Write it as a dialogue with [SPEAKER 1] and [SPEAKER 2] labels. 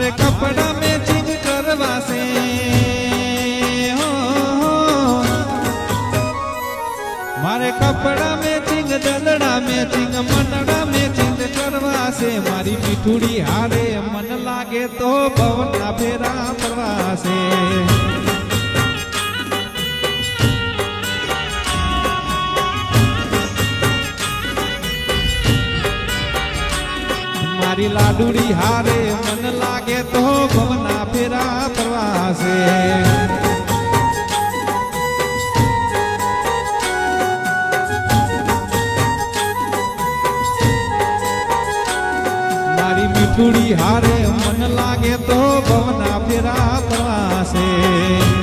[SPEAKER 1] મારે કપડા મેચિંગ કરવા છે મારે કપડા મેચિંગ દલડા મેચિંગ મનડા મેચિંગ કરવા છે મારી મીઠુડી હારે મન લાગે તો ભવના ફેરા ફરવા છે મારી લાડુડી હારે મન લાગે તો ભવના ફેરા ફરવા છે મીઠુડી હારે મન લાગે તો ભવના ફેરા ફરવા છે